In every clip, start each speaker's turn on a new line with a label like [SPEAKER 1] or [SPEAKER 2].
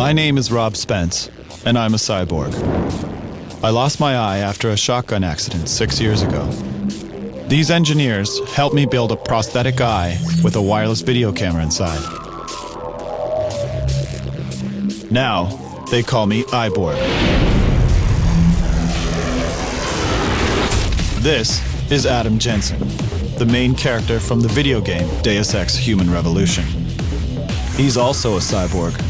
[SPEAKER 1] My name is Rob Spence, and I'm a cyborg. I lost my eye after a shotgun accident 6 years ago. These engineers helped me build a prosthetic eye with a wireless video camera inside. Now, they call me Eyeborg. This is Adam Jensen, the main character from the video game Deus Ex: Human Revolution. He's also a cyborg,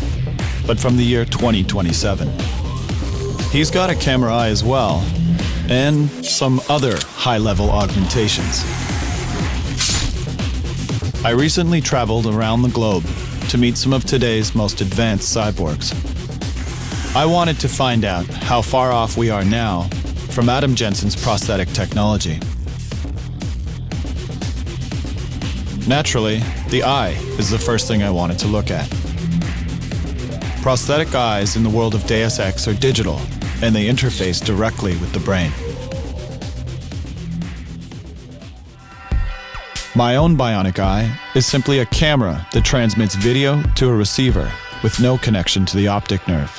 [SPEAKER 1] but from the year 2027. He's got a camera eye as well, and some other high-level augmentations. I recently traveled around the globe to meet some of today's most advanced cyborgs. I wanted to find out how far off we are now from Adam Jensen's prosthetic technology. Naturally, the eye is the first thing I wanted to look at. Prosthetic eyes in the world of Deus Ex are digital, and they interface directly with the brain. My own bionic eye is simply a camera that transmits video to a receiver with no connection to the optic nerve.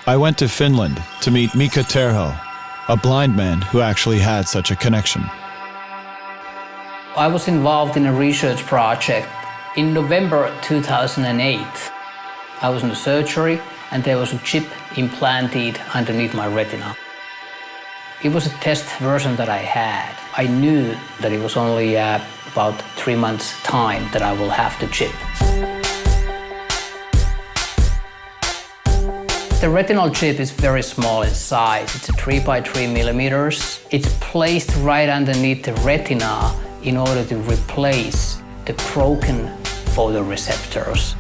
[SPEAKER 1] I went to Finland to meet Mika Terho, a blind man who actually had such a connection.
[SPEAKER 2] I was involved in a research project in November 2008. I was in the surgery and there was a chip implanted underneath my retina. It was a test version that I had. I knew that it was only about 3 months' time that I will have the chip. The retinal chip is very small in size. It's a 3 by 3 millimeters. It's placed right underneath the retina in order to replace the broken photoreceptors.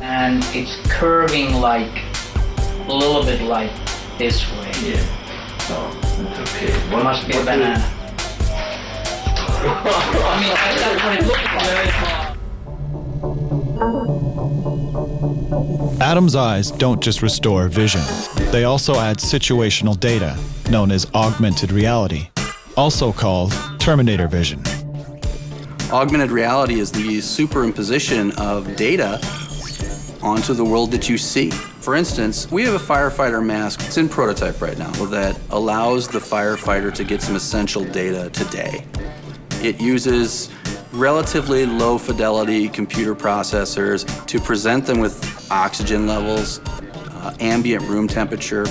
[SPEAKER 2] And it's curving like a little bit like this way.
[SPEAKER 3] Yeah. So it's okay.
[SPEAKER 2] It must be a banana. I mean, that's what it looks like.
[SPEAKER 1] Adam's eyes don't just restore vision. They also add situational data, known as augmented reality, also called Terminator vision.
[SPEAKER 4] Augmented reality is the superimposition of data onto the world that you see. For instance, we have a firefighter mask. It's in prototype right now that allows the firefighter to get some essential data today. It uses relatively low fidelity computer processors to present them with oxygen levels, ambient room temperature.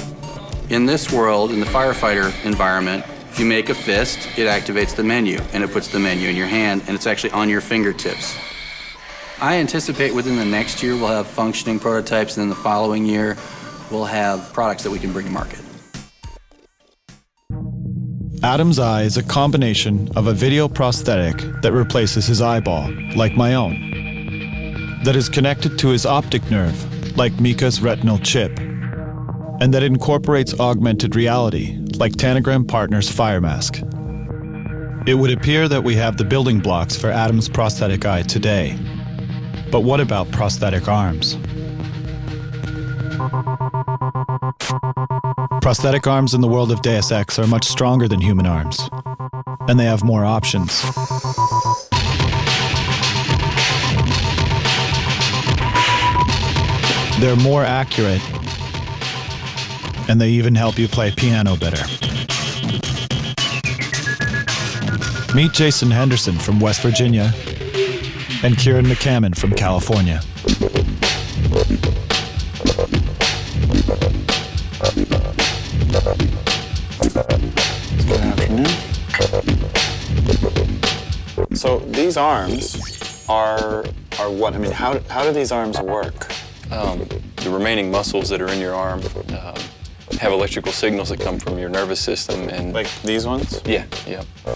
[SPEAKER 4] In this world, in the firefighter environment, if you make a fist, it activates the menu and it puts the menu in your hand and it's actually on your fingertips. I anticipate within the next year we'll have functioning prototypes, and then the following year we'll have products that we can bring to market.
[SPEAKER 1] Adam's eye is a combination of a video prosthetic that replaces his eyeball, like my own, that is connected to his optic nerve, like Mika's retinal chip, and that incorporates augmented reality, like Tanagram Partners' Fire Mask. It would appear that we have the building blocks for Adam's prosthetic eye today. But what about prosthetic arms? Prosthetic arms in the world of Deus Ex are much stronger than human arms, and they have more options. They're more accurate, and they even help you play piano better. Meet Jason Henderson from West Virginia and Kieran McCammon from California.
[SPEAKER 5] Good afternoon. So these arms are what? I mean, how do these arms work?
[SPEAKER 6] The remaining muscles that are in your arm have electrical signals that come from your nervous system, and
[SPEAKER 5] Like these ones?
[SPEAKER 6] yeah.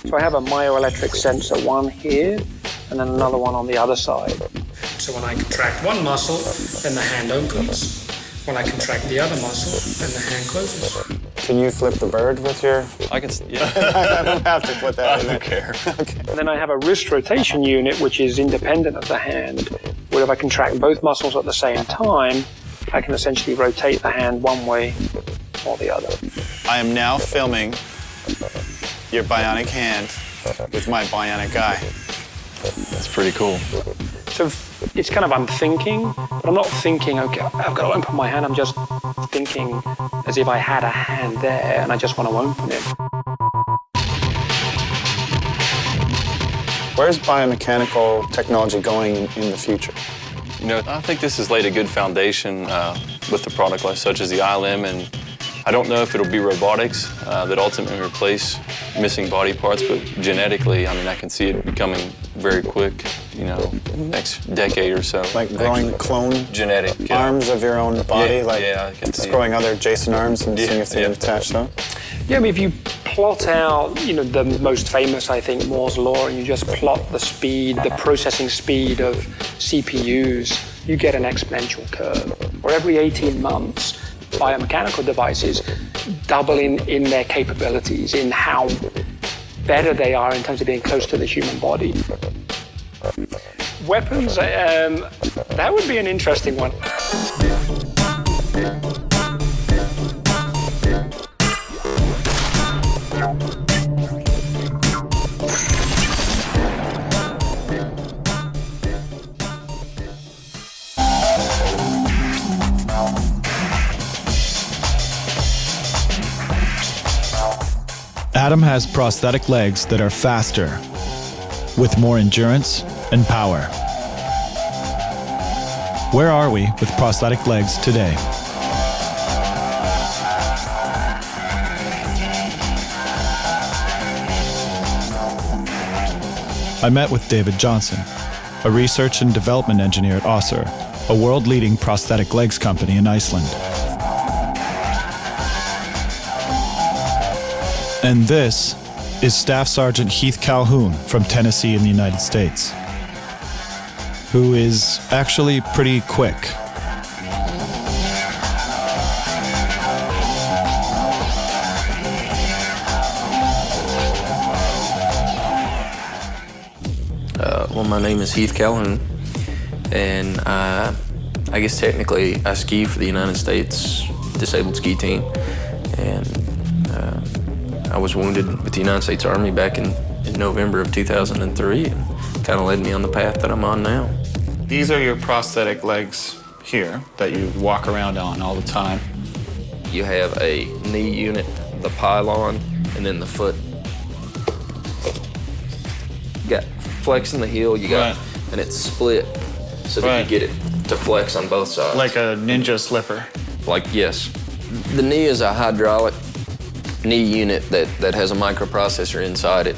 [SPEAKER 7] So I have a myoelectric sensor, one here, and then another one on the other side.
[SPEAKER 8] So when I contract one muscle, then the hand opens. When I contract the other muscle, then the hand closes.
[SPEAKER 5] Can you flip the bird with your...
[SPEAKER 6] I can, yeah.
[SPEAKER 5] I don't have to put that in there.
[SPEAKER 6] I don't care.
[SPEAKER 5] Okay.
[SPEAKER 7] And then I have a wrist rotation unit, which is independent of the hand, where if I contract both muscles at the same time, I can essentially rotate the hand one way or the other.
[SPEAKER 5] I am now filming your bionic hand with my bionic eye.
[SPEAKER 6] That's pretty cool.
[SPEAKER 7] So it's kind of I'm thinking, but I'm not thinking, okay, I've got to open my hand. I'm just thinking as if I had a hand there and I just want to open it.
[SPEAKER 5] Where's biomechanical technology going in the future?
[SPEAKER 6] You know, I think this has laid a good foundation with the product like such as the iLim, and I don't know if it'll be robotics that ultimately replace missing body parts, but genetically, I mean, I can see it becoming very quick, you know, next decade or so.
[SPEAKER 5] Like growing clone
[SPEAKER 6] genetic
[SPEAKER 5] arms of your own body?
[SPEAKER 6] Yeah,
[SPEAKER 5] like
[SPEAKER 6] yeah, I can
[SPEAKER 5] just
[SPEAKER 6] see
[SPEAKER 5] growing other adjacent arms and seeing if they attach them?
[SPEAKER 7] Yeah, I mean, if you plot out, you know, the most famous, I think, Moore's Law, and you just plot the speed, the processing speed of CPUs, you get an exponential curve. Where every 18 months, biomechanical devices double in their capabilities, in how better they are in terms of being close to the human body. Weapons, that would be an interesting one.
[SPEAKER 1] Adam has prosthetic legs that are faster, with more endurance and power. Where are we with prosthetic legs today? I met with David Johnson, a research and development engineer at Össur, a world-leading prosthetic legs company in Iceland. And this is Staff Sergeant Heath Calhoun from Tennessee in the United States, who is actually pretty quick.
[SPEAKER 9] Well, my name is Heath Calhoun, and I guess technically I ski for the United States Disabled Ski Team, and I was wounded with the United States Army back in November of 2003, and kind of led me on the path that I'm on now.
[SPEAKER 5] These are your prosthetic legs here that you walk around on all the time.
[SPEAKER 9] You have a knee unit, the pylon, and then the foot. You got flex in the heel, you got, and it's split so that you get it to flex on both sides.
[SPEAKER 5] Like a ninja slipper.
[SPEAKER 9] Like, yes. The knee is a hydraulic knee unit that has a microprocessor inside it.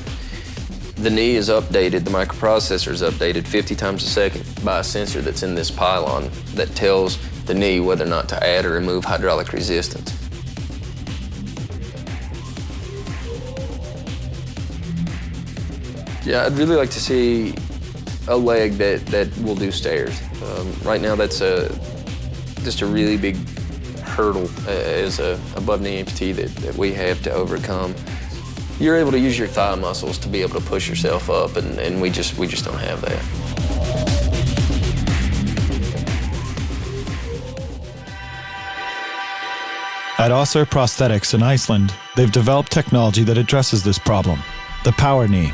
[SPEAKER 9] The knee is updated, the microprocessor is updated 50 times a second by a sensor that's in this pylon that tells the knee whether or not to add or remove hydraulic resistance. Yeah, I'd really like to see a leg that will do stairs. Right now, that's just a really big hurdle as a above-knee amputee that we have to overcome. You're able to use your thigh muscles to be able to push yourself up, and we just don't have that.
[SPEAKER 1] At Össur Prosthetics in Iceland, they've developed technology that addresses this problem, the power knee.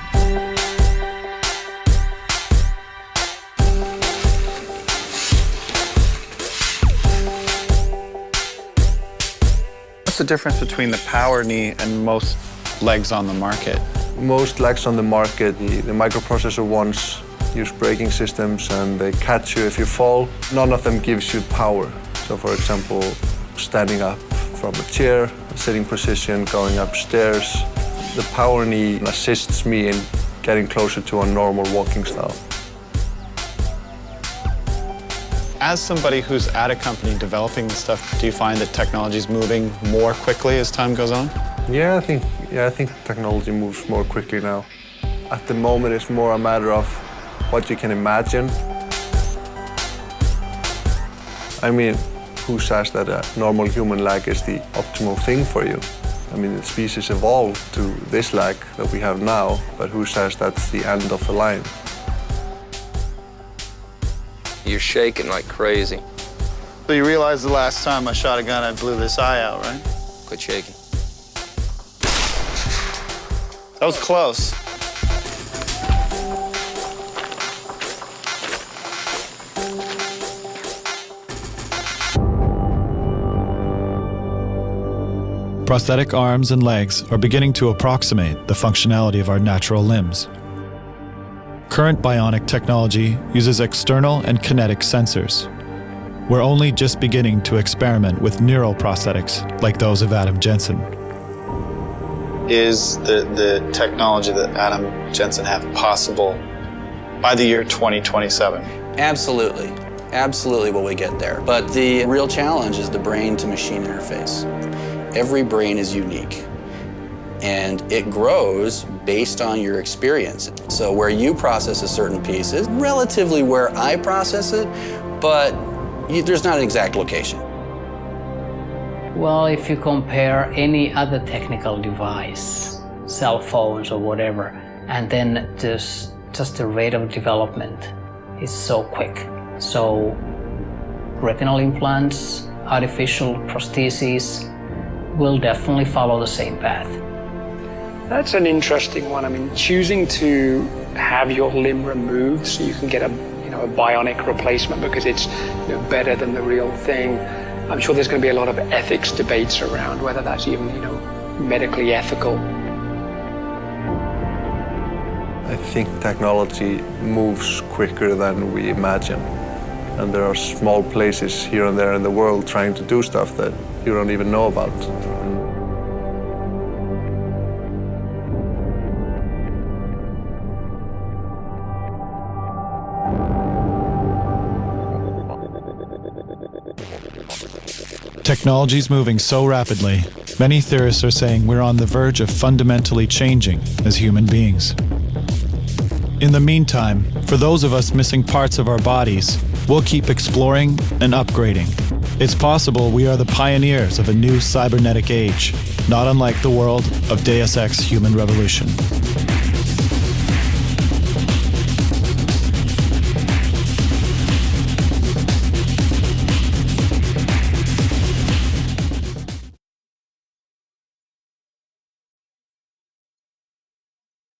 [SPEAKER 5] What's the difference between the power knee and most legs on the market?
[SPEAKER 10] Most legs on the market, the microprocessor ones use braking systems and they catch you if you fall. None of them gives you power. So for example, standing up from a chair, sitting position, going upstairs. The power knee assists me in getting closer to a normal walking style.
[SPEAKER 5] As somebody who's at a company developing this stuff, do you find that technology is moving more quickly as time goes on?
[SPEAKER 10] Yeah, I think technology moves more quickly now. At the moment, it's more a matter of what you can imagine. I mean, who says that a normal human leg is the optimal thing for you? I mean, the species evolved to this leg that we have now, but who says that's the end of the line?
[SPEAKER 9] You're shaking like crazy.
[SPEAKER 5] So you realize the last time I shot a gun, I blew this eye out, right?
[SPEAKER 9] Quit shaking.
[SPEAKER 5] That was close.
[SPEAKER 1] Prosthetic arms and legs are beginning to approximate the functionality of our natural limbs. Current bionic technology uses external and kinetic sensors. We're only just beginning to experiment with neural prosthetics like those of Adam Jensen.
[SPEAKER 5] Is the technology that Adam Jensen have possible by the year 2027?
[SPEAKER 4] Absolutely. Absolutely will we get there. But the real challenge is the brain-to-machine interface. Every brain is unique, and it grows based on your experience. So where you process a certain piece is relatively where I process it, but there's not an exact location.
[SPEAKER 2] Well, if you compare any other technical device, cell phones or whatever, and then just the rate of development is so quick. So retinal implants, artificial prostheses will definitely follow the same path.
[SPEAKER 7] That's an interesting one. I mean, choosing to have your limb removed so you can get a bionic replacement because it's better than the real thing. I'm sure there's going to be a lot of ethics debates around whether that's even medically ethical.
[SPEAKER 10] I think technology moves quicker than we imagine. And there are small places here and there in the world trying to do stuff that you don't even know about.
[SPEAKER 1] Technology's moving so rapidly, many theorists are saying we're on the verge of fundamentally changing as human beings. In the meantime, for those of us missing parts of our bodies, we'll keep exploring and upgrading. It's possible we are the pioneers of a new cybernetic age, not unlike the world of Deus Ex Human Revolution.